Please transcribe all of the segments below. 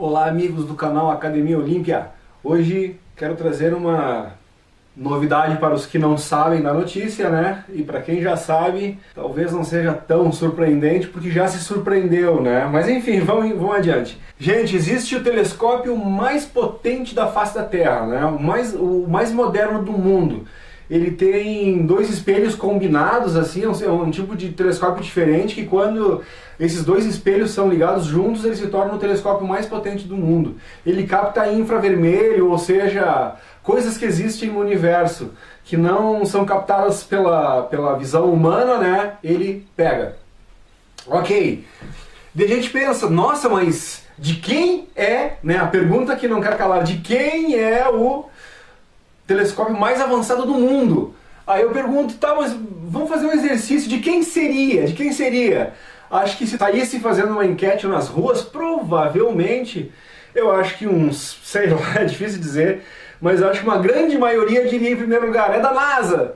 Olá amigos do canal Academia Olímpia. Hoje quero trazer uma novidade para os que não sabem da notícia, né? E para quem já sabe, talvez não seja tão surpreendente porque já se surpreendeu, né? Mas enfim, vamos adiante. Gente, existe o telescópio mais potente da face da Terra, né? O mais moderno do mundo. Ele tem dois espelhos combinados, assim, é um tipo de telescópio diferente que quando esses dois espelhos são ligados juntos, ele se torna o telescópio mais potente do mundo. Ele capta infravermelho, ou seja, coisas que existem no universo, que não são captadas pela visão humana, né? Ele pega. Ok. E a gente pensa, nossa, mas de quem é, né? A pergunta que não quer calar, de quem é o telescópio mais avançado do mundo? Aí eu pergunto, tá, mas vamos fazer um exercício, de quem seria? De quem seria? Acho que se saísse fazendo uma enquete nas ruas, provavelmente, eu acho que uns, sei lá, é difícil dizer, mas eu acho que uma grande maioria diria em primeiro lugar, é da NASA.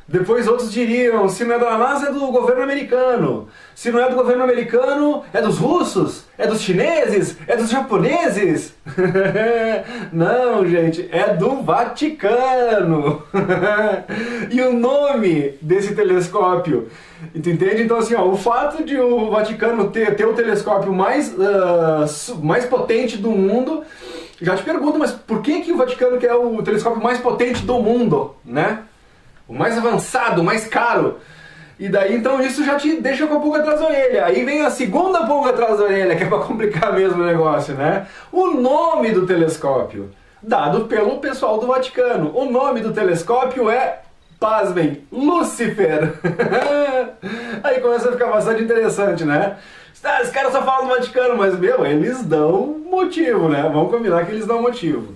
Depois outros diriam, se não é da NASA, é do governo americano. Se não é do governo americano, é dos russos, é dos chineses, é dos japoneses. Não, gente, é do Vaticano. E o nome desse telescópio, entende? Então assim, ó, o fato de o Vaticano ter o telescópio mais potente do mundo, já te pergunto, mas por que o Vaticano quer o telescópio mais potente do mundo, né? O mais avançado, o mais caro. E daí então isso já te deixa com a pulga atrás da orelha. Aí vem a segunda pulga atrás da orelha, que é para complicar mesmo o negócio, né? O nome do telescópio, dado pelo pessoal do Vaticano. O nome do telescópio é, pasmem, Lúcifer. Aí começa a ficar bastante interessante, né? Os caras só falam do Vaticano, mas meu, eles dão motivo, né? Vamos combinar que eles dão motivo.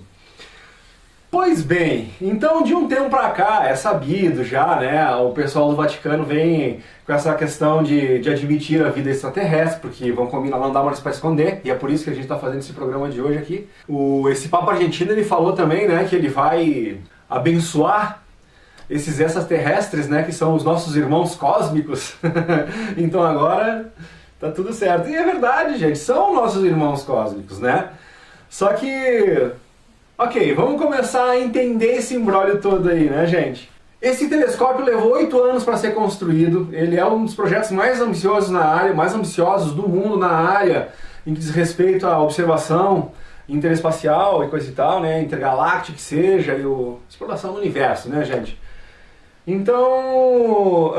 Pois bem, então de um tempo pra cá, é sabido já, né, o pessoal do Vaticano vem com essa questão de admitir a vida extraterrestre, porque vão combinar, não dá mais pra esconder, e é por isso que a gente tá fazendo esse programa de hoje aqui. Esse Papa argentino, ele falou também, né, que ele vai abençoar esses extraterrestres, né, que são os nossos irmãos cósmicos. Então agora tá tudo certo. E é verdade, gente, são nossos irmãos cósmicos, né? Só que... Ok, vamos começar a entender esse imbróglio todo aí, né, gente? Esse telescópio levou 8 anos para ser construído. Ele é um dos projetos mais ambiciosos na área, mais ambiciosos do mundo na área, em que diz respeito à observação interespacial e coisa e tal, né, intergaláctica que seja, e exploração do universo, né, gente? Então,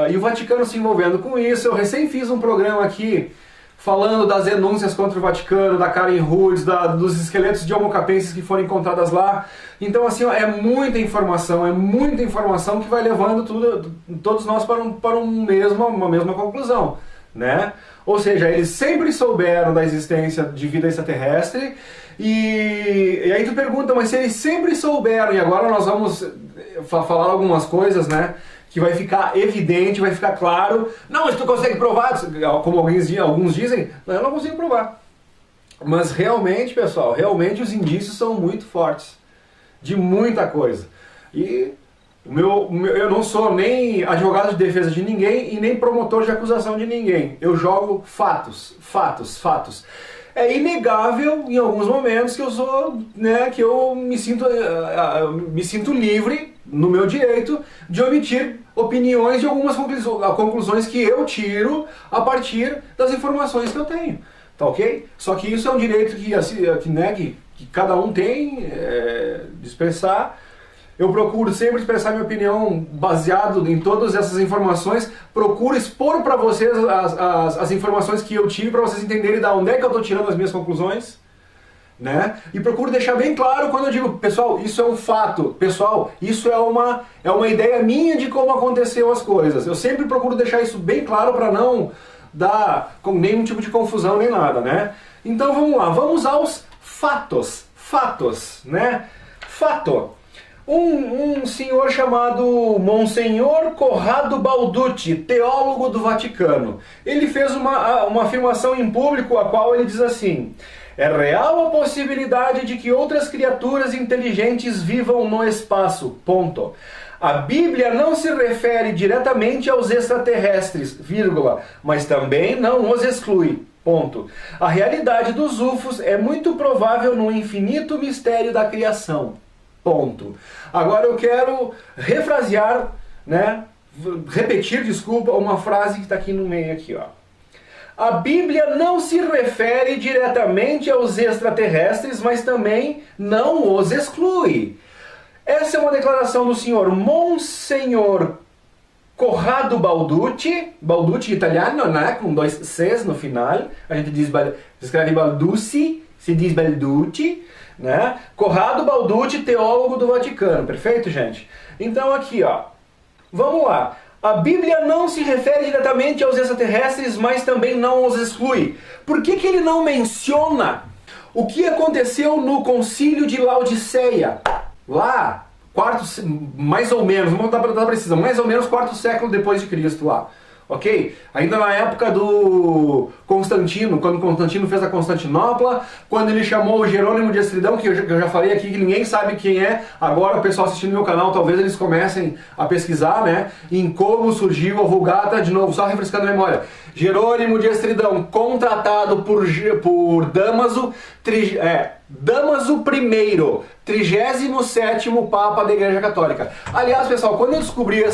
e o Vaticano se envolvendo com isso. Eu recém fiz um programa aqui falando das denúncias contra o Vaticano, da Karen Houdes, dos esqueletos de Homo capensis que foram encontradas lá. Então, assim, ó, é muita informação que vai levando todos nós para uma mesma conclusão, né? Ou seja, eles sempre souberam da existência de vida extraterrestre, e aí tu pergunta, mas se eles sempre souberam, e agora nós vamos falar algumas coisas, né, que vai ficar evidente, vai ficar claro. Não, mas tu consegue provar, como alguns dizem, não, eu não consigo provar. Mas realmente, pessoal, realmente os indícios são muito fortes, de muita coisa. E eu não sou nem advogado de defesa de ninguém e nem promotor de acusação de ninguém. Eu jogo fatos. É inegável em alguns momentos que eu sou, né, que eu me sinto livre no meu direito de omitir opiniões de algumas conclusões que eu tiro a partir das informações que eu tenho, tá ok? Só que isso é um direito que cada um tem de expressar. Eu procuro sempre expressar minha opinião baseado em todas essas informações, procuro expor para vocês as informações que eu tive para vocês entenderem de onde é que eu estou tirando as minhas conclusões, né? E procuro deixar bem claro quando eu digo, pessoal, isso é um fato, pessoal, isso é uma ideia minha de como aconteceu as coisas. Eu sempre procuro deixar isso bem claro para não dar nenhum tipo de confusão nem nada, né? Então vamos lá, vamos aos fatos, né? Fato. Um senhor chamado Monsenhor Corrado Balducci, teólogo do Vaticano, ele fez uma afirmação em público, a qual ele diz assim: é real a possibilidade de que outras criaturas inteligentes vivam no espaço, ponto. A Bíblia não se refere diretamente aos extraterrestres, vírgula, mas também não os exclui, Ponto. A realidade dos UFOs é muito provável no infinito mistério da criação. Ponto. Agora eu quero refrasear, né? Repetir, desculpa, uma frase que está aqui no meio aqui, ó. A Bíblia não se refere diretamente aos extraterrestres, mas também não os exclui. Essa é uma declaração do senhor Monsenhor Corrado Balducci italiano, né, com 2 Cs no final, a gente escreve Balducci, se diz Balducci, né, Corrado Balducci, teólogo do Vaticano, perfeito, gente? Então aqui, ó, vamos lá, a Bíblia não se refere diretamente aos extraterrestres, mas também não os exclui. Por que ele não menciona o que aconteceu no concílio de Laodiceia, lá, mais ou menos, vamos dar para precisão, mais ou menos 4º século depois de Cristo lá, ok? Ainda na época do Constantino, quando Constantino fez a Constantinopla, quando ele chamou o Jerônimo de Estridão, que eu já falei aqui que ninguém sabe quem é, agora o pessoal assistindo meu canal, talvez eles comecem a pesquisar, né, em como surgiu a Vulgata, de novo, só refrescando a memória. Jerônimo de Estridão, contratado por Damaso, Damaso I, 37º Papa da Igreja Católica. Aliás, pessoal, quando eu descobri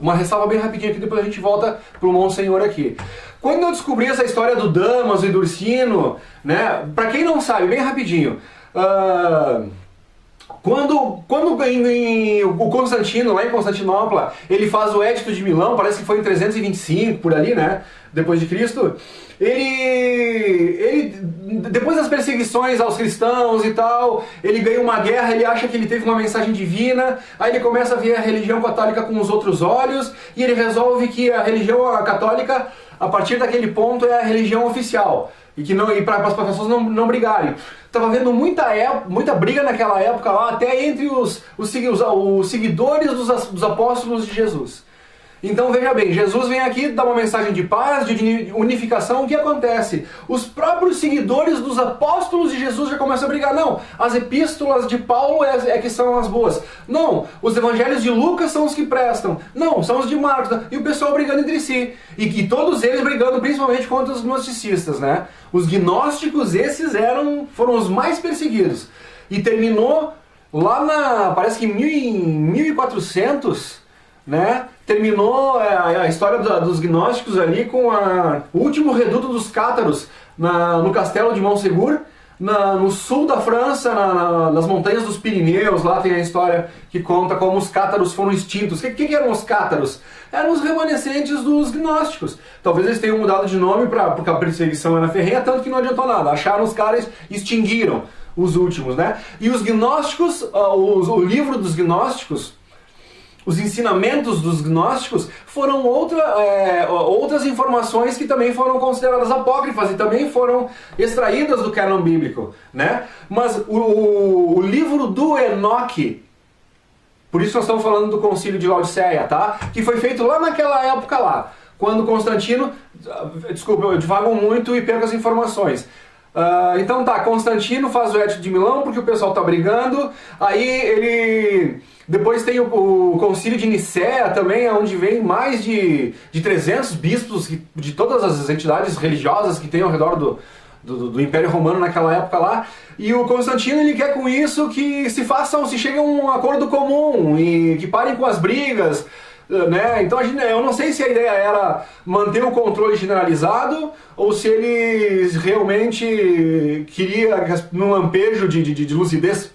uma ressalva bem rapidinho aqui, depois a gente volta pro Monsenhor aqui. Quando eu descobri essa história do Damaso e do Ursino, né, pra quem não sabe, bem rapidinho, quando o Constantino, lá em Constantinopla, ele faz o Edito de Milão, parece que foi em 325, por ali, né, depois de Cristo, ele depois das perseguições aos cristãos e tal, ele ganha uma guerra, ele acha que ele teve uma mensagem divina, aí ele começa a ver a religião católica com os outros olhos, e ele resolve que a religião católica, a partir daquele ponto, é a religião oficial. E para as pessoas não brigarem. Estava havendo muita briga naquela época lá, até entre os seguidores dos apóstolos de Jesus. Então veja bem, Jesus vem aqui dar uma mensagem de paz, de unificação. O que acontece? Os próprios seguidores dos apóstolos de Jesus já começam a brigar. Não, as epístolas de Paulo é que são as boas. Não, os evangelhos de Lucas são os que prestam. Não, são os de Marcos. E o pessoal brigando entre si. E todos eles brigando principalmente contra os gnosticistas, né? Os gnósticos, esses foram os mais perseguidos. E terminou lá parece que em 1400... né? Terminou a história dos gnósticos ali com o último reduto dos cátaros no castelo de Montségur, no sul da França, nas montanhas dos Pirineus. Lá tem a história que conta como os cátaros foram extintos. O que eram os cátaros? Eram os remanescentes dos gnósticos. Talvez eles tenham mudado de nome porque a perseguição era ferrenha, tanto que não adiantou nada. Acharam os caras, extinguiram os últimos, né? E os gnósticos, o livro dos gnósticos, os ensinamentos dos gnósticos foram outras informações que também foram consideradas apócrifas e também foram extraídas do cânon bíblico, né? Mas o livro do Enoque, por isso nós estamos falando do concílio de Laodiceia, tá? Que foi feito lá naquela época lá, quando Constantino... Desculpa, eu divago muito e perco as informações. Então tá, Constantino faz o Edito de Milão porque o pessoal tá brigando, aí ele... Depois tem o concílio de Nicéia também, onde vem mais de 300 bispos de todas as entidades religiosas que tem ao redor do Império Romano naquela época lá. E o Constantino, ele quer com isso que se chegue a um acordo comum e que parem com as brigas, né? Então eu não sei se a ideia era manter o controle generalizado ou se ele realmente queria, num lampejo de lucidez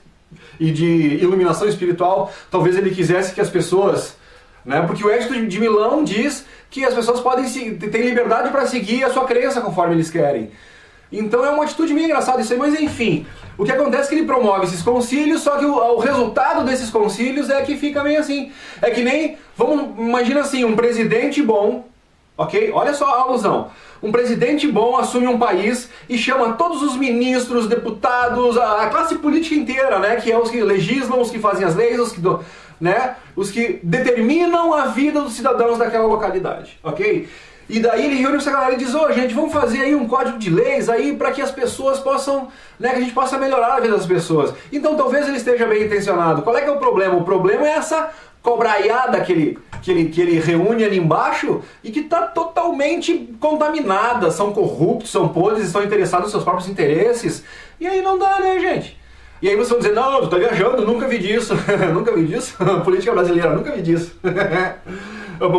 e de iluminação espiritual, talvez ele quisesse que as pessoas, né, porque o Edito de Milão diz que as pessoas têm liberdade para seguir a sua crença conforme eles querem. Então é uma atitude meio engraçada isso aí, mas enfim, o que acontece é que ele promove esses concílios, só que o resultado desses concílios é que fica meio assim, é que nem, imagina assim, um presidente bom, ok? Olha só a alusão. Um presidente bom assume um país e chama todos os ministros, deputados, a classe política inteira, né? Que é os que legislam, os que fazem as leis, os que determinam a vida dos cidadãos daquela localidade, ok? E daí ele reúne essa galera e diz, gente, vamos fazer aí um código de leis aí para que as pessoas possam, né, que a gente possa melhorar a vida das pessoas. Então talvez ele esteja bem intencionado. Qual é que é o problema? O problema é essa cobraiada que ele reúne ali embaixo e que está totalmente contaminada, são corruptos, são podres, estão interessados nos seus próprios interesses. E aí não dá, né, gente? E aí vocês vão dizer, não, tu tá viajando, nunca vi disso. Nunca vi disso? Política brasileira, nunca vi disso.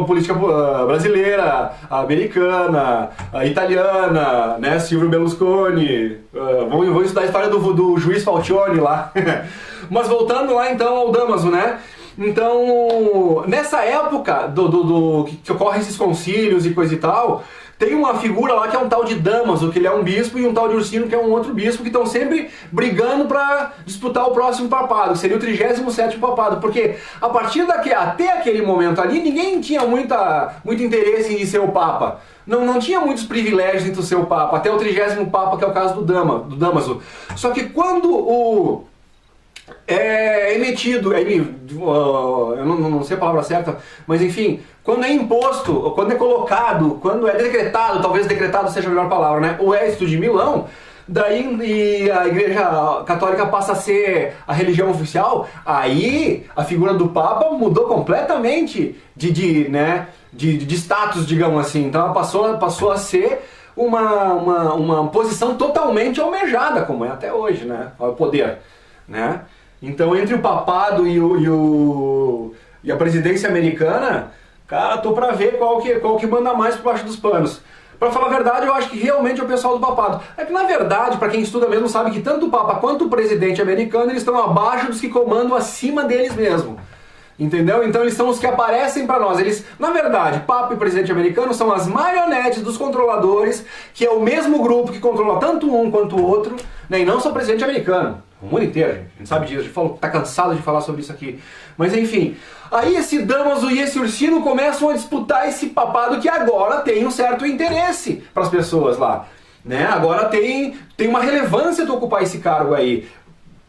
Política brasileira, americana, italiana, né, Silvio Berlusconi, vão estudar a história do juiz Falcione lá. Mas voltando lá então ao Damaso, né? Então, nessa época que ocorrem esses concílios e coisa e tal, tem uma figura lá que é um tal de Damaso, que ele é um bispo, e um tal de Ursino, que é um outro bispo, que estão sempre brigando para disputar o próximo papado, que seria o 37º papado, porque a partir até aquele momento ali, ninguém tinha muito interesse em ser o Papa. Não tinha muitos privilégios entre o ser o Papa, até o 30º Papa, que é o caso do Damaso. Só que quando é emitido, eu não sei a palavra certa, mas enfim, quando é imposto, quando é colocado, quando é decretado, talvez decretado seja a melhor palavra, né? O Edito de Milão, daí a Igreja Católica passa a ser a religião oficial, aí a figura do Papa mudou completamente de status, digamos assim. Então ela passou a ser uma posição totalmente almejada, como é até hoje, né? O poder, né? Então, entre o papado e a presidência americana, cara, tô pra ver qual que manda mais por baixo dos panos. Pra falar a verdade, eu acho que realmente é o pessoal do papado. É que, na verdade, pra quem estuda mesmo, sabe que tanto o Papa quanto o presidente americano, eles estão abaixo dos que comandam acima deles mesmo. Entendeu? Então eles são os que aparecem para nós. Eles, na verdade, Papa e presidente americano são as marionetes dos controladores, que é o mesmo grupo que controla tanto um quanto o outro, né? E não só o presidente americano. O mundo inteiro, gente. A gente sabe disso. A gente tá cansado de falar sobre isso aqui. Mas enfim, aí esse Damaso e esse Ursino começam a disputar esse papado que agora tem um certo interesse para as pessoas lá, né? Agora tem uma relevância tu ocupar esse cargo aí.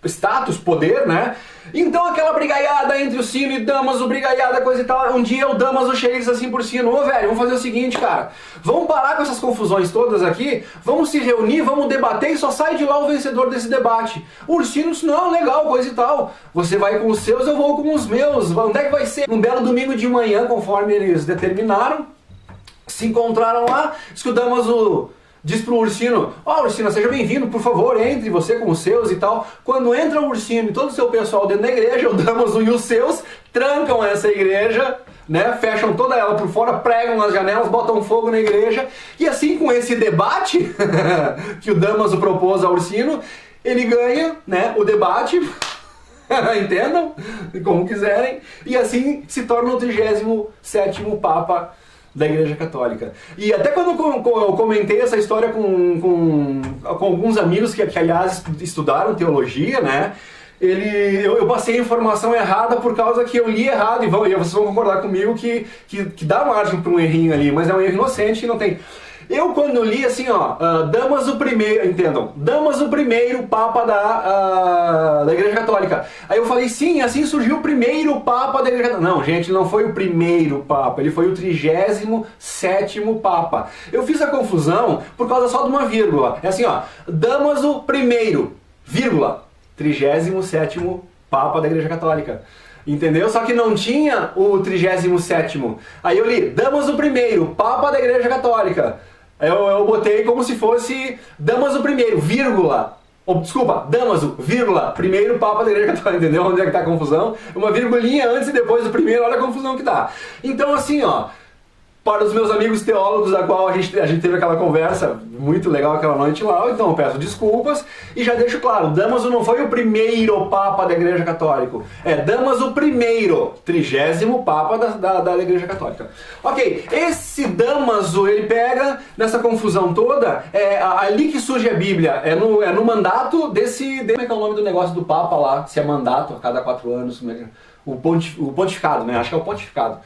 Status, poder, né? Então aquela brigaiada entre o Sino e Damaso, brigaiada, coisa e tal. Um dia o Damaso chega e diz assim por Sino: ô velho, vamos fazer o seguinte, cara, vamos parar com essas confusões todas aqui, vamos se reunir, vamos debater e só sai de lá o vencedor desse debate. O Ursino disse: não, legal, coisa e tal, você vai com os seus, eu vou com os meus. Onde é que vai ser? Um belo domingo de manhã, conforme eles determinaram, se encontraram lá, diz que o Damaso diz pro Ursino: ó, Ursino, seja bem-vindo, por favor, entre você com os seus e tal. Quando entra o Ursino e todo o seu pessoal dentro da igreja, o Damaso e os seus trancam essa igreja, né, fecham toda ela por fora, pregam nas janelas, botam fogo na igreja, e assim, com esse debate que o Damaso propôs ao Ursino, ele ganha, né, o debate, entendam, como quiserem, e assim se torna o 37º Papa da Igreja Católica. E até quando eu comentei essa história com alguns amigos que aliás estudaram teologia, né, eu passei a informação errada por causa que eu li errado, e vocês vão concordar comigo que dá margem para um errinho ali, mas é um erro inocente e não tem. Eu, quando li assim, ó, Damaso I, entendam, Damaso I, Papa da Igreja Católica. Aí eu falei, sim, assim surgiu o primeiro Papa da Igreja Católica. Não, gente, não foi o primeiro Papa, ele foi o 37º Papa. Eu fiz a confusão por causa só de uma vírgula. É assim, ó, Damaso I, vírgula, 37º Papa da Igreja Católica. Entendeu? Só que não tinha o 37º. Aí eu li, Damaso I, Papa da Igreja Católica. Eu botei como se fosse Damaso I, vírgula. Desculpa, Damaso, vírgula, primeiro Papa da Igreja Católica. Entendeu onde é que tá a confusão? Uma virgulinha antes e depois do primeiro, olha a confusão que tá. Então assim, ó, para os meus amigos teólogos, a qual a gente teve aquela conversa muito legal aquela noite lá, então eu peço desculpas e já deixo claro, Damaso não foi o primeiro Papa da Igreja Católica, é Damaso I, 30º Papa da Igreja Católica. Ok, esse Damaso, ele pega nessa confusão toda, ali que surge a Bíblia, é no mandato como é que é o nome do negócio do Papa lá, se é mandato a cada 4 anos, o pontificado, né, acho que é o pontificado.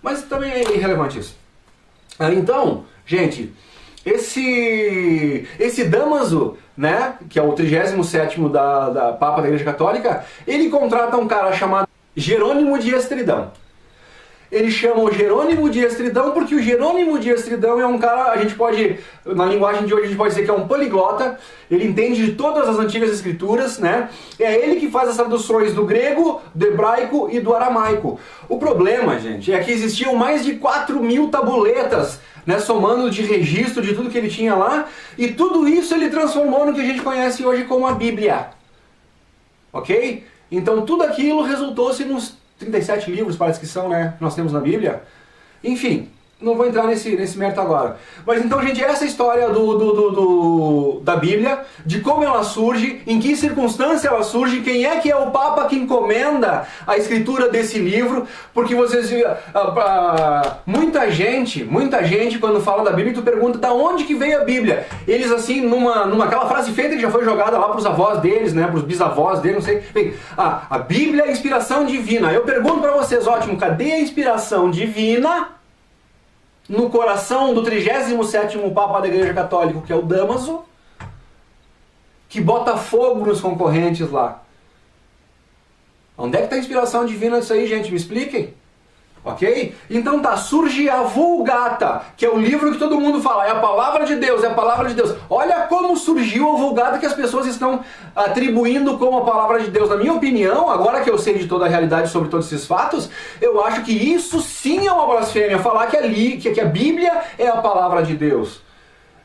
Mas também é irrelevante isso. Então, gente, esse Damaso, né, que é o 37º da Papa da Igreja Católica, ele contrata um cara chamado Jerônimo de Estridão. eles chamam Jerônimo de Estridão porque o Jerônimo de Estridão é um cara, a gente pode, na linguagem de hoje a gente pode dizer que é um poliglota, ele entende de todas as antigas escrituras, né? É ele que faz as traduções do grego, do hebraico e do aramaico. O problema, gente, é que existiam mais de 4.000 tabuletas, né, somando de registro de tudo que ele tinha lá, e tudo isso ele transformou no que a gente conhece hoje como a Bíblia. Ok? Então tudo aquilo resultou-se nos 37 livros, parece que são, né, que nós temos na Bíblia. Enfim, não vou entrar nesse mérito agora. Mas então, gente, essa é a história da Bíblia, de como ela surge, em que circunstância ela surge, quem é que é o Papa que encomenda a escritura desse livro, porque vocês muita gente quando fala da Bíblia, tu pergunta da onde que veio a Bíblia. Eles assim, aquela frase feita que já foi jogada lá para os avós deles, né, para os bisavós deles, não sei. Bem, a Bíblia é a inspiração divina. Eu pergunto para vocês, ótimo, cadê a inspiração divina no coração do 37º Papa da Igreja Católica, que é o Damaso, que bota fogo nos concorrentes lá? Onde é que está a inspiração divina disso aí, gente? Me expliquem. Ok? Então tá, surge a Vulgata, que é o livro que todo mundo fala, é a palavra de Deus, é a palavra de Deus. Olha como surgiu a Vulgata que as pessoas estão atribuindo como a palavra de Deus. Na minha opinião, agora que eu sei de toda a realidade sobre todos esses fatos, eu acho que isso sim é uma blasfêmia, falar que a Bíblia é a palavra de Deus.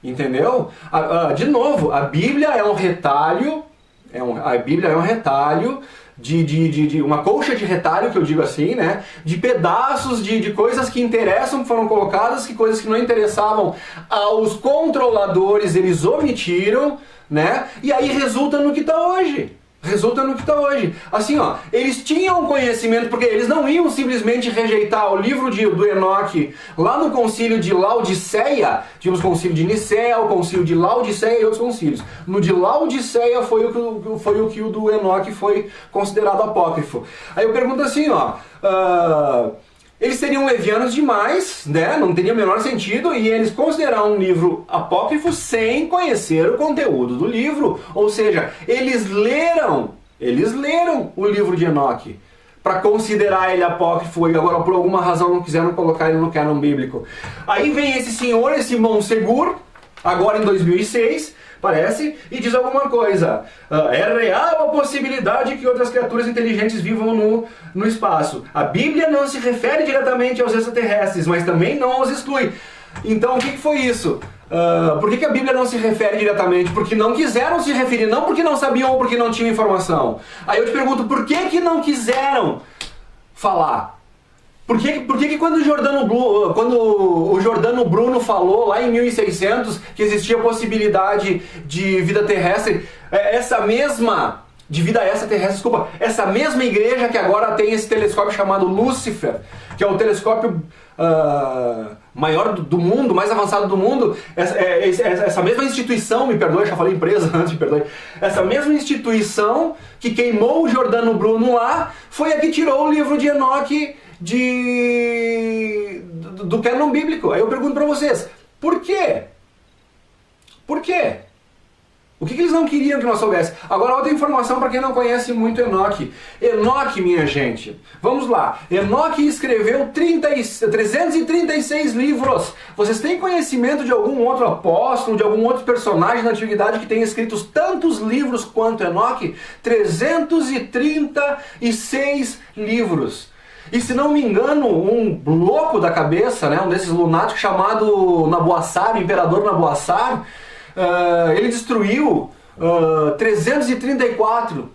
Entendeu? De novo, a Bíblia é um retalho, a Bíblia é um retalho de uma colcha de retalho, que eu digo assim, né? De pedaços de coisas que interessam, que foram colocadas, que coisas que não interessavam aos controladores, eles omitiram, né? E aí resulta no que está hoje. Assim, ó, eles tinham conhecimento, porque eles não iam simplesmente rejeitar o livro do Enoque lá no concílio de Laodiceia. Tivemos o concílio de Nicéia, o concílio de Laodiceia e outros concílios. No de Laodiceia foi o que o do Enoque foi considerado apócrifo. Aí eu pergunto assim, ó, eles seriam levianos demais, né? Não teria o menor sentido, e eles consideraram um livro apócrifo sem conhecer o conteúdo do livro. Ou seja, eles leram o livro de Enoque para considerar ele apócrifo, e agora por alguma razão não quiseram colocar ele no cânon bíblico. Aí vem esse senhor, esse Montsegur, agora em 2006, parece, e diz alguma coisa. É real a possibilidade que outras criaturas inteligentes vivam no espaço. A Bíblia não se refere diretamente aos extraterrestres, mas também não os exclui. Então, o que foi isso? Por que a Bíblia não se refere diretamente? Porque não quiseram se referir, não porque não sabiam ou porque não tinham informação. Aí eu te pergunto, por que não quiseram falar? Por que quando o Giordano Bruno falou lá em 1600 que existia possibilidade de vida terrestre, essa mesma igreja que agora tem esse telescópio chamado Lúcifer, que é o telescópio maior do mundo, mais avançado do mundo, essa mesma instituição, me perdoe, já falei empresa antes, me perdoe, essa mesma instituição que queimou o Giordano Bruno lá, foi a que tirou o livro de Enoque do cânon bíblico. Aí eu pergunto para vocês, por quê? Por quê? O que eles não queriam que nós soubéssemos? Agora, outra informação para quem não conhece muito Enoque. Enoque, minha gente, vamos lá. Enoque escreveu 336 livros. Vocês têm conhecimento de algum outro apóstolo, de algum outro personagem da antiguidade que tenha escrito tantos livros quanto Enoque? 336 livros. E se não me engano, um louco da cabeça, né, um desses lunáticos chamado Naboassar, Imperador Naboassar, ele destruiu 334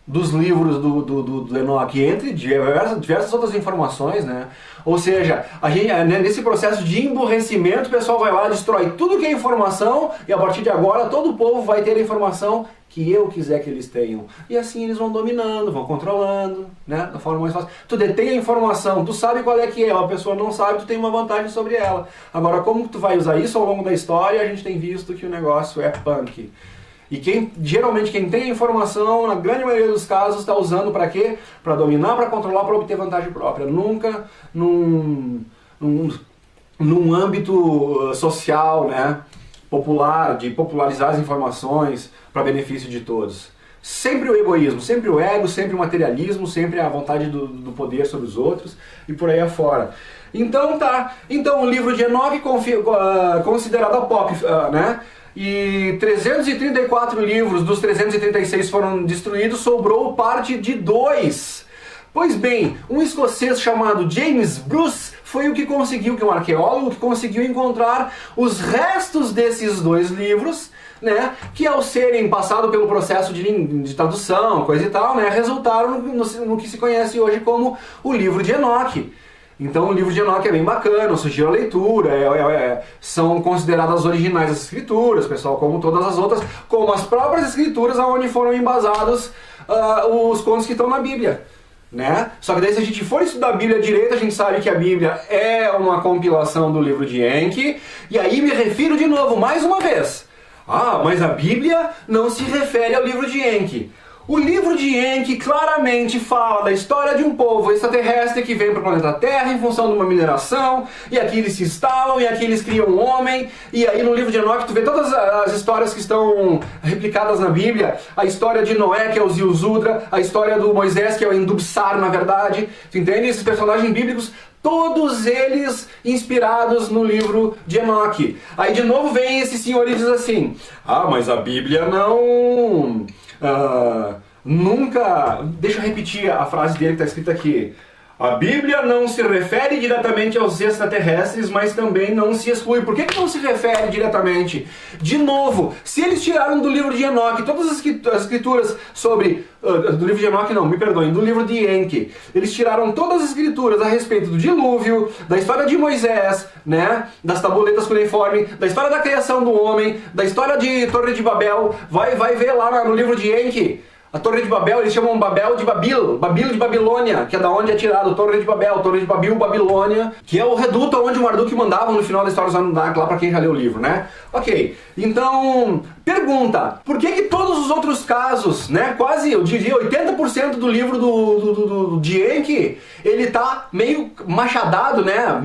dos livros do Enoque, entre diversas outras informações, né? Ou seja, a gente, nesse processo de emburrecimento, o pessoal vai lá, destrói tudo que é informação, e a partir de agora todo o povo vai ter a informação que eu quiser que eles tenham. E assim eles vão dominando, vão controlando, né? Da forma mais fácil. Tu detém a informação, tu sabe qual é que é, a pessoa não sabe, tu tem uma vantagem sobre ela. Agora, como tu vai usar isso ao longo da história, a gente tem visto que o negócio é punk. E geralmente quem tem a informação, na grande maioria dos casos, está usando para quê? Para dominar, para controlar, para obter vantagem própria. Nunca num âmbito social, né? Popular, de popularizar as informações para benefício de todos. Sempre o egoísmo, sempre o ego, sempre o materialismo, sempre a vontade do poder sobre os outros e por aí afora. Então tá, então o livro de Enoque considerado apócrifo, né? E 334 livros dos 336 foram destruídos, sobrou parte de 2. Pois bem, um escocês chamado James Bruce foi o que conseguiu, que é um arqueólogo, que conseguiu encontrar os restos desses 2 livros, né, que ao serem passados pelo processo de tradução, coisa e tal, né, resultaram no que se conhece hoje como o livro de Enoque. Então o livro de Enoque é bem bacana, sugiro a leitura, são consideradas as originais das escrituras, pessoal, como todas as outras, como as próprias escrituras onde foram embasados os contos que estão na Bíblia. Né? Só que daí se a gente for estudar a Bíblia direito, a gente sabe que a Bíblia é uma compilação do livro de Enki, e aí me refiro de novo, mais uma vez, mas a Bíblia não se refere ao livro de Enki. O livro de Enki claramente fala da história de um povo extraterrestre que vem para o planeta Terra em função de uma mineração, e aqui eles se instalam, e aqui eles criam um homem, e aí no livro de Enoque tu vê todas as histórias que estão replicadas na Bíblia, a história de Noé, que é o Zilzudra, a história do Moisés, que é o Indubsar, na verdade, tu entende? Esses personagens bíblicos, todos eles inspirados no livro de Enoque. Aí de novo vem esse senhor e diz assim, mas a Bíblia não... nunca... Deixa eu repetir a frase dele que está escrita aqui. A Bíblia não se refere diretamente aos extraterrestres, mas também não se exclui. Por que não se refere diretamente? De novo, se eles tiraram do livro de Enoque todas as escrituras sobre... do livro de Enoque não, me perdoem, do livro de Enki. Eles tiraram todas as escrituras a respeito do dilúvio, da história de Moisés, né? Das tabuletas cuneiforme, da história da criação do homem, da história de Torre de Babel. Vai ver lá no livro de Enki. A Torre de Babel, eles chamam Babel de Babil, Babil de Babilônia, que é da onde é tirado Torre de Babel, Torre de Babil, Babilônia, que é o reduto onde o Marduk mandava no final da história dos Anunnaki, lá pra quem já leu o livro, né? Ok, então, pergunta, por que todos os outros casos, né, quase, eu diria, 80% do livro do Enki, ele tá meio machadado, né,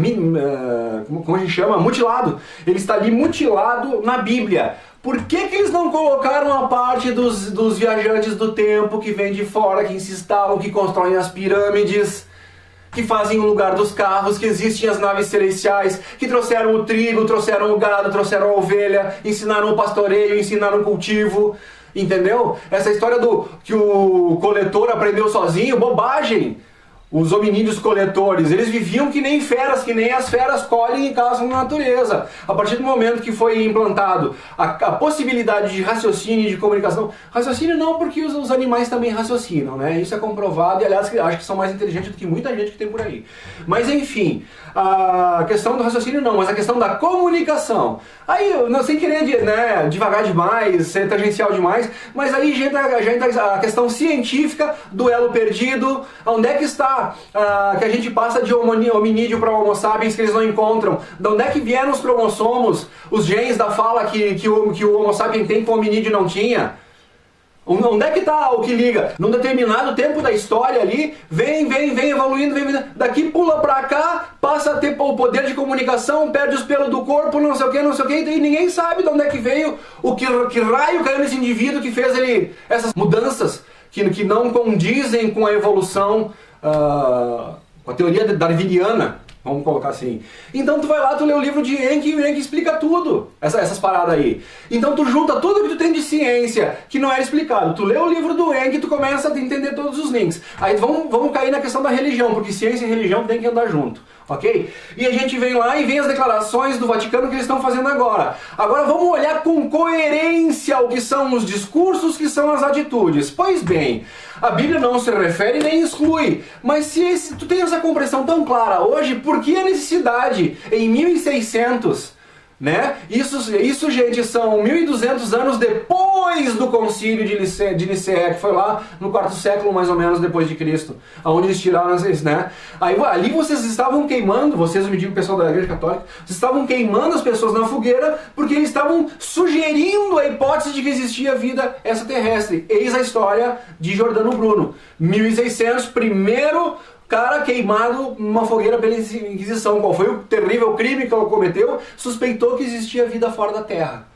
como a gente chama, mutilado, ele está ali mutilado na Bíblia. Por que eles não colocaram a parte dos viajantes do tempo que vêm de fora, que se instalam, que constroem as pirâmides, que fazem o lugar dos carros, que existem as naves celestiais, que trouxeram o trigo, trouxeram o gado, trouxeram a ovelha, ensinaram o pastoreio, ensinaram o cultivo, entendeu? Essa história que o coletor aprendeu sozinho, bobagem! Os hominídeos coletores, eles viviam que nem feras, que nem as feras colhem e caçam na natureza. A partir do momento que foi implantado a possibilidade de raciocínio e de comunicação, raciocínio não, porque os animais também raciocinam, né? Isso é comprovado e, aliás, acho que são mais inteligentes do que muita gente que tem por aí. Mas, enfim, a questão do raciocínio não, mas a questão da comunicação. Aí, sem querer, né, devagar demais, ser tangencial demais, mas aí já entra a questão científica do elo perdido, onde é que está que a gente passa de hominídeo para homo sapiens que eles não encontram. De onde é que vieram os cromossomos, os genes da fala que o homo sapiens tem que o hominídeo não tinha? Onde é que está o que liga? Num determinado tempo da história ali, vem evoluindo, daqui pula pra cá, passa a ter o poder de comunicação, perde os pelos do corpo, não sei o que, e ninguém sabe de onde é que veio, que raio caiu nesse indivíduo que fez essas mudanças que não condizem com a evolução, com a teoria darwiniana, vamos colocar assim. Então tu vai lá, tu lê o livro de Enki e o Enki explica tudo, essas paradas aí. Então tu junta tudo que tu tem de ciência, que não era explicado. Tu lê o livro do Enki e tu começa a entender todos os links. Aí vamos cair na questão da religião, porque ciência e religião tem que andar junto, ok? E a gente vem lá e vem as declarações do Vaticano que eles estão fazendo agora. Agora vamos olhar com coerência o que são os discursos, que são as atitudes. Pois bem, a Bíblia não se refere nem exclui, mas se tu tem essa compreensão tão clara hoje, por que a necessidade em 1600, né? Isso, gente, são 1200 anos depois do concílio de Nicéia, que foi lá no 4º século, mais ou menos, depois de Cristo, onde eles tiraram as, né? Aí ali vocês estavam queimando, vocês, eu me digo, o pessoal da Igreja Católica, vocês estavam queimando as pessoas na fogueira, porque eles estavam sugerindo a hipótese de que existia vida extraterrestre. Eis a história de Giordano Bruno. 1600, primeiro cara queimado numa fogueira pela Inquisição. Qual foi o terrível crime que ele cometeu? Suspeitou que existia vida fora da Terra.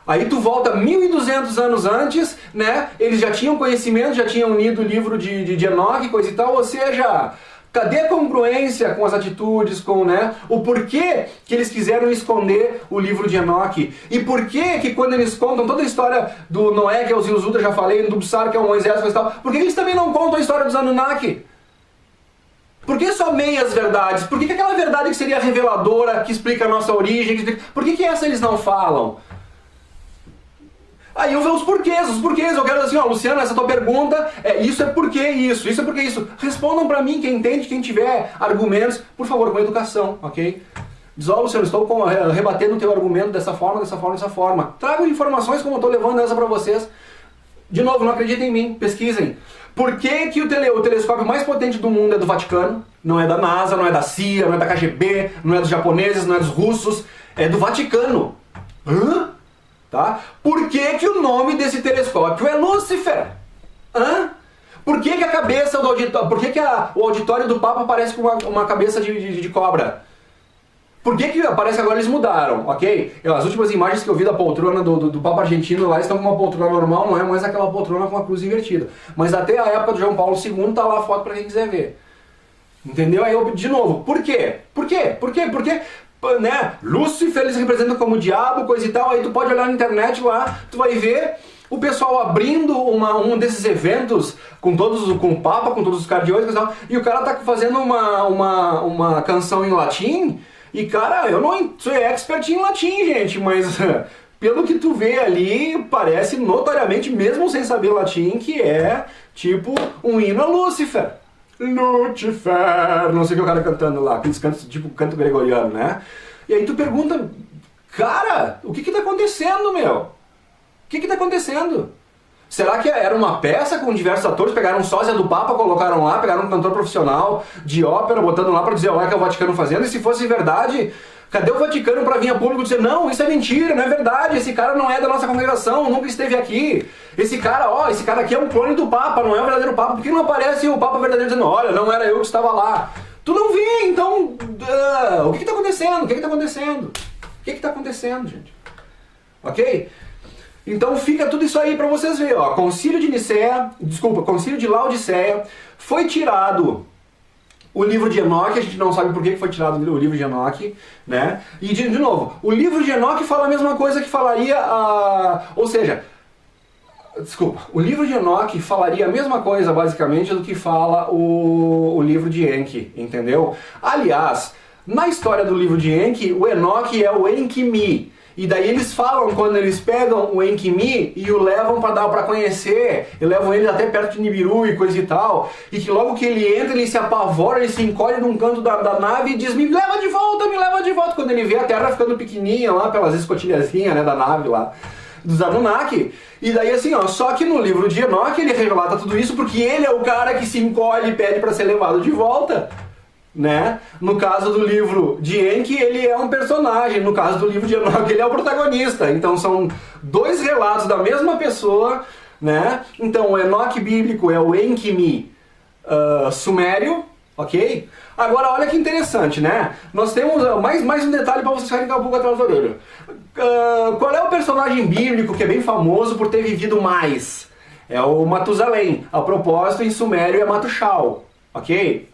Aí tu volta 1.200 anos antes, né? Eles já tinham conhecimento, já tinham lido o livro de Enoque, coisa e tal, ou seja, cadê a congruência com as atitudes, com, né, o porquê que eles quiseram esconder o livro de Enoque? E por que quando eles contam toda a história do Noé, que é o Ziuzuda, já falei, do Psar, que é o Moisés, coisa e tal, por que eles também não contam a história dos Anunnaki? Por que só meias verdades? Por que aquela verdade que seria reveladora, que explica a nossa origem, por que essa eles não falam? Aí eu vejo os porquês, eu quero assim, ó, Luciano, essa tua pergunta, isso é porque isso é porque isso. Respondam pra mim, quem entende, quem tiver argumentos, por favor, com educação, ok? Diz, ó, Luciano, estou rebatendo o teu argumento dessa forma, dessa forma, dessa forma. Trago informações como eu estou levando essa pra vocês. De novo, não acreditem em mim, pesquisem. Por que o telescópio mais potente do mundo é do Vaticano? Não é da NASA, não é da CIA, não é da KGB, não é dos japoneses, não é dos russos, é do Vaticano. Hã? Tá? Por que o nome desse telescópio é Lúcifer? Hã? Por que a cabeça do auditório, o auditório do Papa parece com uma cabeça de cobra? Por que parece que agora eles mudaram, ok? As últimas imagens que eu vi da poltrona do Papa argentino lá estão com uma poltrona normal, não é mais aquela poltrona com a cruz invertida. Mas até a época do João Paulo II tá lá a foto para quem quiser ver. Entendeu? Aí eu, de novo, por quê? Porque né? Lúcifer eles representam como diabo, coisa e tal, aí tu pode olhar na internet lá, tu vai ver o pessoal abrindo um desses eventos com o Papa, com todos os cardeais e tal, e o cara tá fazendo uma canção em latim, e cara, eu não sou expert em latim, gente, mas pelo que tu vê ali, parece notoriamente, mesmo sem saber latim, que é tipo um hino a Lúcifer. Lúcifer, não sei o que o cara cantando lá, aqueles cantos tipo canto gregoriano, né? E aí tu pergunta, cara, o que tá acontecendo, meu? O que tá acontecendo? Será que era uma peça com diversos atores, pegaram um sósia do Papa, colocaram lá, pegaram um cantor profissional de ópera, botando lá pra dizer, olha que é o Vaticano fazendo, e se fosse verdade, cadê o Vaticano pra vir a público dizer, não, isso é mentira, não é verdade, esse cara não é da nossa congregação, nunca esteve aqui. Esse cara, esse cara aqui é um clone do Papa, não é o verdadeiro Papa. Por que não aparece o Papa verdadeiro dizendo, olha, não era eu que estava lá? Tu não vê, então, o que está acontecendo? O que está acontecendo? O que está acontecendo, gente? Ok? Então fica tudo isso aí para vocês verem, ó. Concílio de Laodiceia, foi tirado o livro de Enoque, a gente não sabe por que foi tirado o livro de Enoque, né? E de novo, o livro de Enoque fala a mesma coisa que falaria ou seja, o livro de Enoque falaria a mesma coisa, basicamente, do que fala o livro de Enki, entendeu? Aliás, na história do livro de Enki, o Enoque é o Enki-Mi. E daí eles falam, quando eles pegam o Enki-Mi e o levam para conhecer, e levam ele até perto de Nibiru e coisa e tal, e que logo que ele entra, ele se apavora, ele se encolhe num canto da nave e diz, me leva de volta, quando ele vê a Terra ficando pequenininha lá, pelas escotilhazinhas, né, da nave lá, dos Anunnaki. E daí assim, ó, só que no livro de Enoque ele relata tudo isso porque ele é o cara que se encolhe e pede para ser levado de volta, né? No caso do livro de Enki, ele é um personagem, no caso do livro de Enoque, ele é o protagonista. Então são dois relatos da mesma pessoa, né? Então o Enoque bíblico é o Enki-Mi sumério, ok? Agora olha que interessante, né? Nós temos mais um detalhe para vocês ficarem com a pulga atrás da orelha. Qual é o personagem bíblico que é bem famoso por ter vivido mais? É o Matusalém. A propósito, em sumério é Matushal, ok?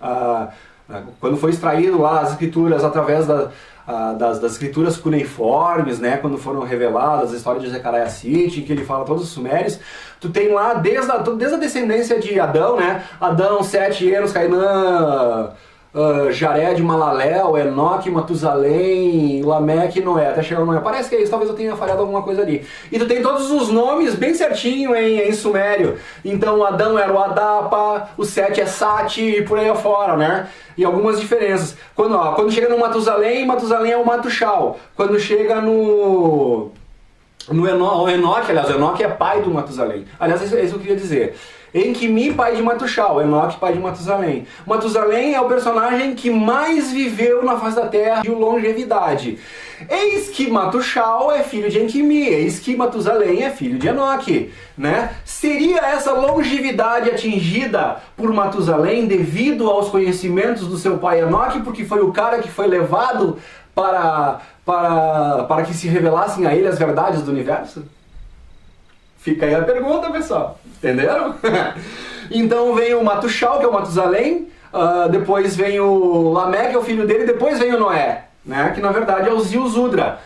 Quando foi extraído lá as escrituras através das escrituras cuneiformes, né, quando foram reveladas a história de Zecaria Sitchin, que ele fala todos os sumérios, tu tem lá desde a descendência de Adão, né, Adão, Sete, Enos, Cainã, Jared, Malalel, Enoque, Matusalém, Lameque e Noé, até chegar no Noé. Parece que é isso, talvez eu tenha falhado alguma coisa ali. E tu tem todos os nomes bem certinho em sumério. Então Adão era o Adapa, o Sete é Sati e por aí afora, né? E algumas diferenças. Quando chega no Matusalém é o Matushal. Quando chega no Enoque, aliás, o Enoque é pai do Matusalém. Aliás, é isso que eu queria dizer. Enki-Mi, pai de Matushal, Enoque, pai de Matusalém. Matusalém é o personagem que mais viveu na face da Terra de longevidade. Eis que Matushal é filho de Enki-Mi, eis que Matusalém é filho de Enoque, né? Seria essa longevidade atingida por Matusalém devido aos conhecimentos do seu pai Enoque, porque foi o cara que foi levado para que se revelassem a ele as verdades do universo? Fica aí a pergunta, pessoal. Entenderam? Então vem o Matushal, que é o Matusalém, depois vem o Lameque, que é o filho dele, depois vem o Noé, né? Que na verdade é o Ziusudra.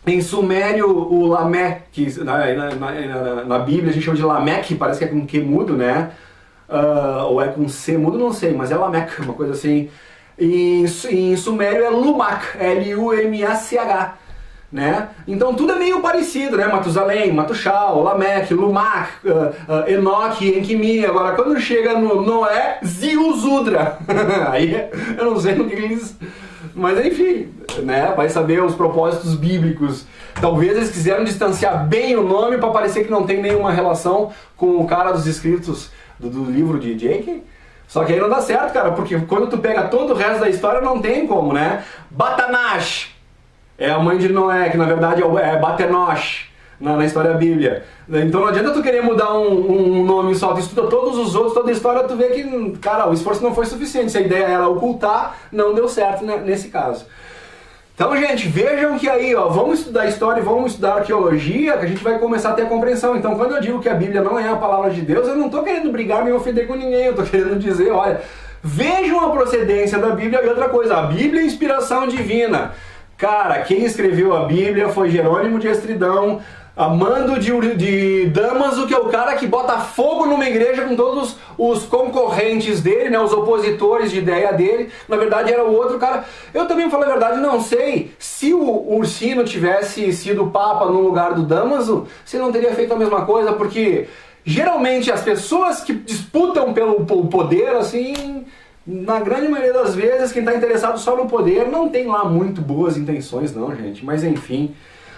Em sumério, o Lamé, que na Bíblia a gente chama de Lameque, parece que é com Q mudo, né? Ou é com C mudo, não sei, mas é Lameque, uma coisa assim. Em sumério é Lumac, L-U-M-A-C-H, né? Então tudo é meio parecido, né? Matusalém, Matushal, Lameque, Lumac, Enoque, Enquimi. Agora quando chega no Noé, Ziusudra. Aí eu não sei no que eles... Mas enfim, né? Vai saber os propósitos bíblicos. Talvez eles quiseram distanciar bem o nome para parecer que não tem nenhuma relação com o cara dos escritos do livro de Jake. Só que aí não dá certo, cara, porque quando tu pega todo o resto da história não tem como, né? Batanash é a mãe de Noé, que na verdade é Batenosh na história da Bíblia. Então não adianta tu querer mudar um nome só, tu estuda todos os outros, toda a história, tu vê que, cara, o esforço não foi suficiente. Se a ideia era ocultar, não deu certo, né, nesse caso. Então, gente, vejam que aí, ó, vamos estudar história e vamos estudar arqueologia, que a gente vai começar a ter a compreensão. Então, quando eu digo que a Bíblia não é a palavra de Deus, eu não estou querendo brigar nem ofender com ninguém, eu estou querendo dizer, olha, vejam a procedência da Bíblia e outra coisa, a Bíblia é inspiração divina. Cara, quem escreveu a Bíblia foi Jerônimo de Estridão, Amando de Damaso, que é o cara que bota fogo numa igreja com todos os concorrentes dele, né, os opositores de ideia dele. Na verdade era o outro cara. Eu também, falo a verdade, não sei se o Ursino tivesse sido papa no lugar do Damaso, se ele não teria feito a mesma coisa, porque geralmente as pessoas que disputam pelo poder, assim, na grande maioria das vezes, quem está interessado só no poder não tem lá muito boas intenções não, gente, mas enfim...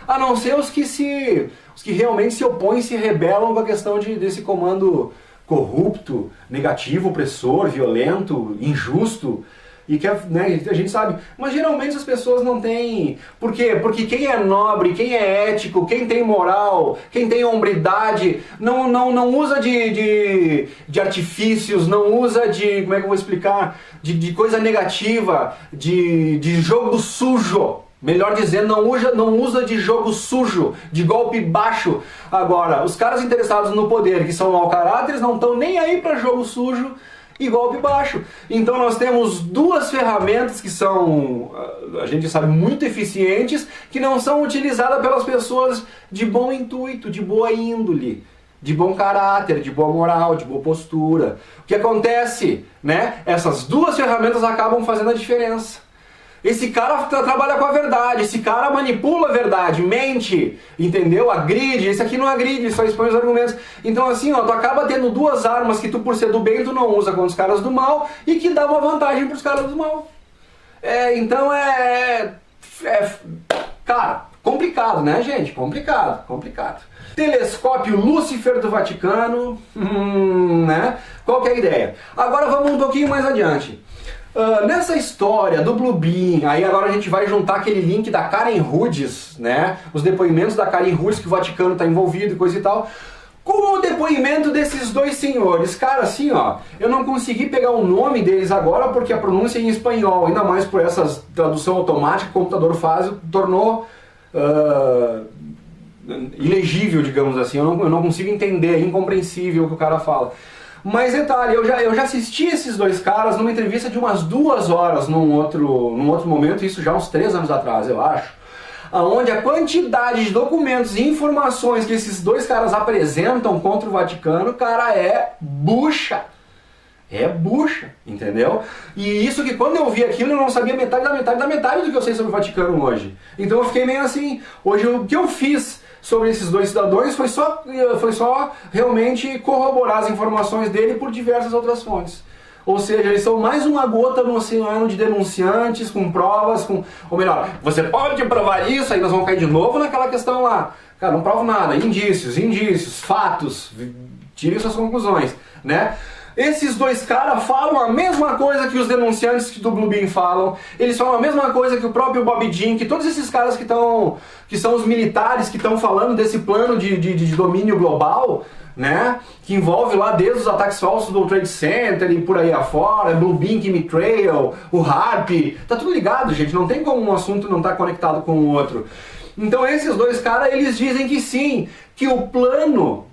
A não ser os que realmente se opõem, se rebelam com a questão desse comando corrupto, negativo, opressor, violento, injusto, e que, né, a gente sabe, mas geralmente as pessoas não têm... Por quê? Porque quem é nobre, quem é ético, quem tem moral, quem tem hombridade, não usa de artifícios, não usa de, como é que eu vou explicar, de coisa negativa, de jogo sujo. Melhor dizendo, não usa de jogo sujo, de golpe baixo. Agora, os caras interessados no poder, que são mau caráteres, não estão nem aí para jogo sujo e golpe baixo. Então nós temos duas ferramentas que são, a gente sabe, muito eficientes, que não são utilizadas pelas pessoas de bom intuito, de boa índole, de bom caráter, de boa moral, de boa postura. O que acontece, né? Essas duas ferramentas acabam fazendo a diferença. Esse cara trabalha com a verdade, esse cara manipula a verdade, mente, entendeu? Agride, esse aqui não agride, só expõe os argumentos. Então assim, ó, tu acaba tendo duas armas que tu, por ser do bem, tu não usa contra os caras do mal e que dá uma vantagem para os caras do mal. Então cara, complicado, né, gente? Complicado. Telescópio Lúcifer do Vaticano, né? Qual que é a ideia? Agora vamos um pouquinho mais adiante. Nessa história do Blue Beam, aí agora a gente vai juntar aquele link da Karen Rudis, né? Os depoimentos da Karen Rudis, que o Vaticano está envolvido e coisa e tal, com o depoimento desses dois senhores. Cara, assim, ó, eu não consegui pegar o nome deles agora porque a pronúncia é em espanhol, ainda mais por essa tradução automática que o computador faz, tornou ilegível, digamos assim. Eu não consigo entender, é incompreensível o que o cara fala. Mas detalhe, eu já assisti esses dois caras numa entrevista de umas 2 horas num outro momento, isso já uns 3 anos atrás, eu acho, onde a quantidade de documentos e informações que esses dois caras apresentam contra o Vaticano, cara, é bucha. É bucha, entendeu? E isso que quando eu vi aquilo eu não sabia metade da metade do que eu sei sobre o Vaticano hoje. Então eu fiquei meio assim, hoje o que eu fiz sobre esses dois cidadãos foi só realmente corroborar as informações dele por diversas outras fontes. Ou seja, eles são mais uma gota no oceano de denunciantes, com provas, ou melhor, você pode provar isso, aí nós vamos cair de novo naquela questão lá. Cara, não provo nada, indícios, fatos, tire suas conclusões, né? Esses dois caras falam a mesma coisa que os denunciantes do Blue Beam falam, eles falam a mesma coisa que o próprio Bob Jean, que todos esses caras que são os militares que estão falando desse plano de domínio global, né? Que envolve lá desde os ataques falsos do Trade Center e por aí afora, Blue Beam Chemtrail, o HAARP, tá tudo ligado, gente, não tem como um assunto não estar conectado com o outro. Então esses dois caras, eles dizem que sim, que o plano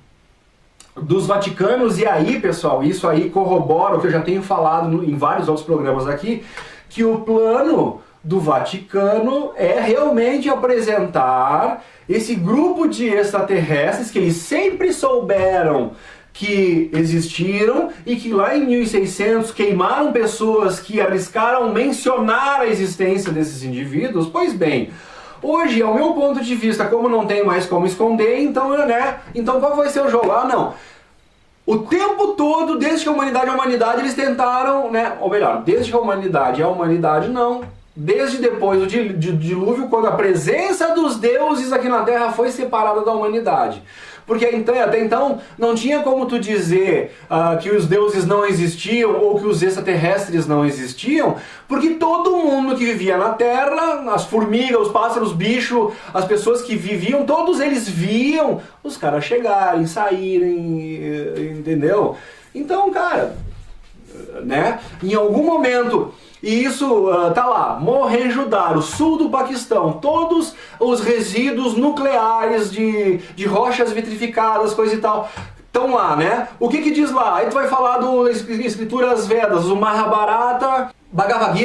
dos vaticanos, e aí, pessoal, isso aí corrobora o que eu já tenho falado em vários outros programas aqui, que o plano do Vaticano é realmente apresentar esse grupo de extraterrestres que eles sempre souberam que existiram e que lá em 1600 queimaram pessoas que arriscaram mencionar a existência desses indivíduos. Pois bem, hoje, ao meu ponto de vista, como não tem mais como esconder, então, então qual vai ser o jogo? Ah, não. O tempo todo, desde que a humanidade é a humanidade, eles tentaram, ou melhor, desde que a humanidade é a humanidade, não. Desde depois do dilúvio, quando a presença dos deuses aqui na Terra foi separada da humanidade. Porque até então não tinha como tu dizer que os deuses não existiam ou que os extraterrestres não existiam, porque todo mundo que vivia na Terra, as formigas, os pássaros, os bichos, as pessoas que viviam, todos eles viam os caras chegarem, saírem, entendeu? Então, cara, em algum momento... E isso tá lá, Mohenjo-Daro, sul do Paquistão, todos os resíduos nucleares de rochas vitrificadas, coisa e tal, estão lá, né? O que diz lá? Aí tu vai falar das escrituras Vedas, o Mahabharata, Bhagavad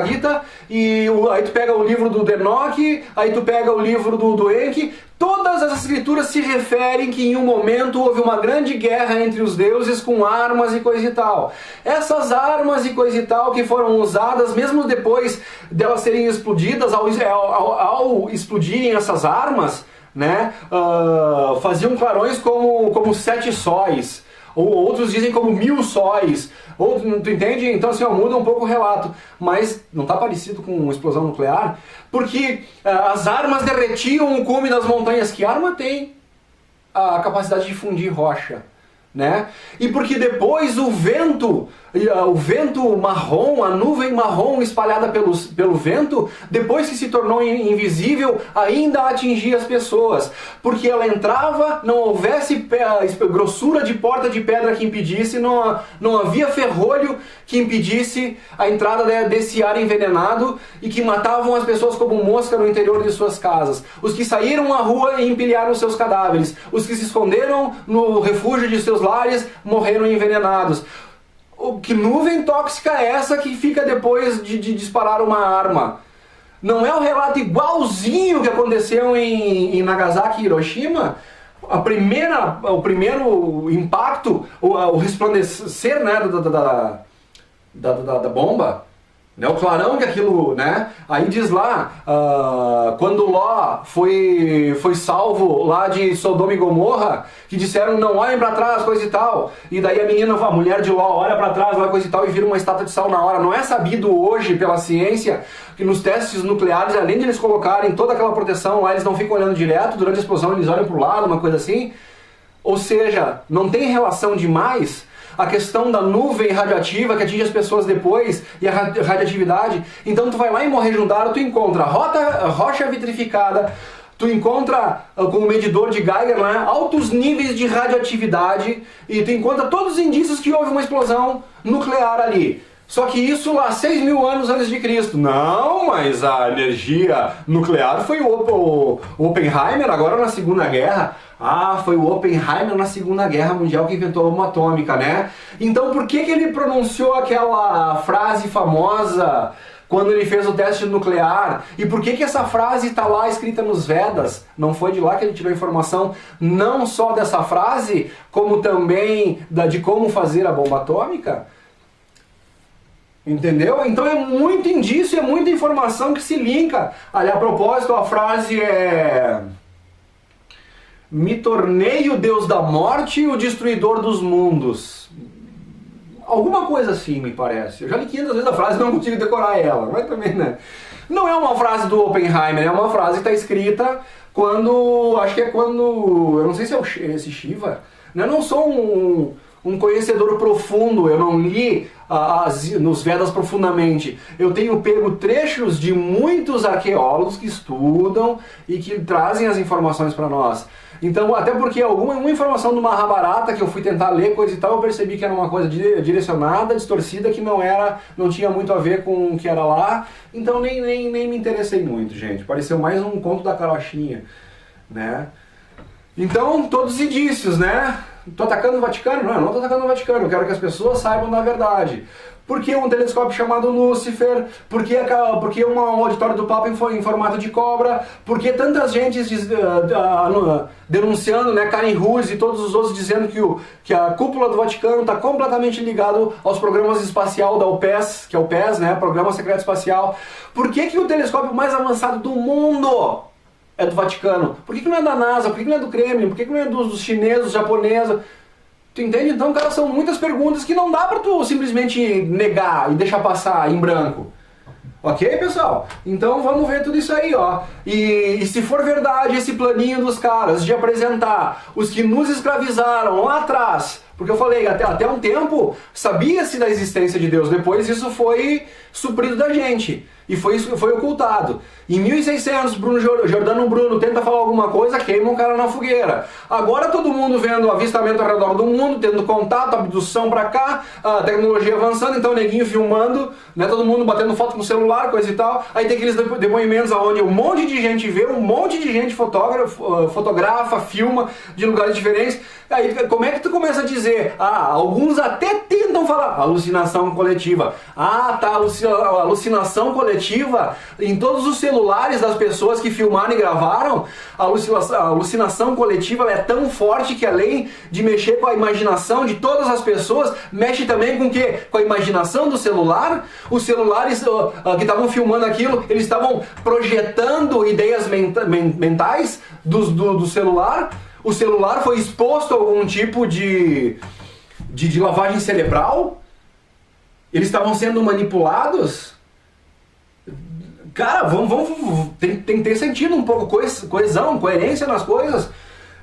Gita, e aí tu pega o livro do Enoch, aí tu pega o livro do Enki. Todas as escrituras se referem que em um momento houve uma grande guerra entre os deuses com armas e coisa e tal. Essas armas e coisa e tal que foram usadas, mesmo depois delas serem explodidas, ao explodirem essas armas, faziam clarões como 7 sóis. Ou outros dizem como 1000 sóis. Tu entende? Então assim, muda um pouco o relato. Mas não está parecido com uma explosão nuclear? Porque as armas derretiam o cume das montanhas. Que arma tem a capacidade de fundir rocha? E porque depois o vento marrom, a nuvem marrom espalhada pelo vento, depois que se tornou invisível, ainda atingia as pessoas. Porque ela entrava, não houvesse grossura de porta de pedra que impedisse, não havia ferrolho que impedisse a entrada desse ar envenenado e que matavam as pessoas como mosca no interior de suas casas. Os que saíram à rua e empilharam seus cadáveres. Os que se esconderam no refúgio de seus lares morreram envenenados. Que nuvem tóxica é essa que fica depois de disparar uma arma? Não é o relato igualzinho que aconteceu em Nagasaki e Hiroshima? O primeiro impacto, o resplandecer da bomba, o clarão que aquilo, aí diz lá, quando Ló foi salvo lá de Sodoma e Gomorra, que disseram não olhem para trás, coisa e tal, e daí a mulher de Ló olha para trás, lá, coisa e tal, e vira uma estátua de sal na hora. Não é sabido hoje pela ciência que nos testes nucleares, além de eles colocarem toda aquela proteção lá, eles não ficam olhando direto, durante a explosão eles olham para o lado, uma coisa assim? Ou seja, não tem relação demais a questão da nuvem radioativa que atinge as pessoas depois e a radioatividade. Então tu vai lá em Mohenjo-Daro, tu encontra rocha vitrificada, tu encontra com o medidor de Geiger altos níveis de radioatividade e tu encontra todos os indícios que houve uma explosão nuclear ali. Só que isso lá 6.000 anos antes de Cristo. Não, mas a energia nuclear foi o Oppenheimer agora na Segunda Guerra. Foi o Oppenheimer na Segunda Guerra Mundial que inventou a bomba atômica, Então por que ele pronunciou aquela frase famosa quando ele fez o teste nuclear? E por que essa frase está lá escrita nos Vedas? Não foi de lá que ele tirou a informação não só dessa frase, como também de como fazer a bomba atômica? Entendeu? Então é muito indício, é muita informação que se linka. Ali, a propósito, a frase é: me tornei o Deus da morte e o destruidor dos mundos. Alguma coisa assim, me parece. Eu já li 500 vezes a frase e não consigo decorar ela. Mas também, Não é uma frase do Oppenheimer, é uma frase que está escrita quando... Acho que é quando... Eu não sei se é esse Shiva. Eu não sou um conhecedor profundo, eu não li nos Vedas profundamente. Eu tenho pego trechos de muitos arqueólogos que estudam e que trazem as informações para nós. Então, até porque uma informação do Mahabharata que eu fui tentar ler, coisa e tal, eu percebi que era uma coisa direcionada, distorcida, que não tinha muito a ver com o que era lá, então nem me interessei muito, gente. Pareceu mais um conto da carochinha, né? Então, todos os indícios, né? Tô atacando o Vaticano? Não, eu não tô atacando o Vaticano, eu quero que as pessoas saibam da verdade. Por que um telescópio chamado Lúcifer? Por que um auditório do Papa em formato de cobra? Por que tantas gentes denunciando, né, Karen Ruse e todos os outros dizendo que a cúpula do Vaticano está completamente ligado aos programas espaciais da OPES, que é o PES, né, Programa Secreto Espacial? Por que o telescópio mais avançado do mundo é do Vaticano? Por que não é da NASA? Por que não é do Kremlin? Por que não é dos chineses, dos japoneses? Tu entende? Então, cara, são muitas perguntas que não dá pra tu simplesmente negar e deixar passar em branco. Ok, pessoal? Então vamos ver tudo isso aí, ó. E se for verdade esse planinho dos caras de apresentar os que nos escravizaram lá atrás, porque eu falei, até um tempo sabia-se da existência de Deus, depois isso foi suprido da gente e foi ocultado. Em 1600, Giordano Bruno tenta falar alguma coisa, queima um cara na fogueira. Agora todo mundo vendo avistamento ao redor do mundo, tendo contato, abdução pra cá, a tecnologia avançando, então o neguinho filmando, né, todo mundo batendo foto com o celular, coisa e tal. Aí tem aqueles depoimentos onde um monte de gente vê, um monte de gente fotografa, filma de lugares diferentes. Aí como é que tu começa a dizer? Alguns até tentam falar alucinação coletiva. Tá, alucinação coletiva em todos os celulares das pessoas que filmaram e gravaram. A alucinação coletiva é tão forte que além de mexer com a imaginação de todas as pessoas, mexe também com o quê? Com a imaginação do celular. Os celulares que estavam filmando aquilo, eles estavam projetando ideias mentais do celular. O celular foi exposto a algum tipo de lavagem cerebral? Eles estavam sendo manipulados? Cara, tem que ter sentido um pouco, coesão, coerência nas coisas.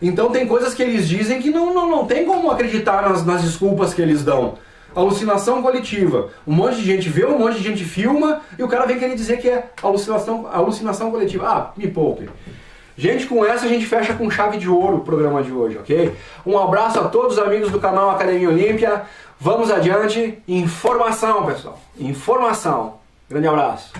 Então tem coisas que eles dizem que não tem como acreditar nas desculpas que eles dão. Alucinação coletiva. Um monte de gente vê, um monte de gente filma, e o cara vem querer dizer que é alucinação coletiva. Me poupe. Gente, com essa a gente fecha com chave de ouro o programa de hoje, ok? Um abraço a todos os amigos do canal Academia Olímpia. Vamos adiante. Informação, pessoal. Informação. Grande abraço.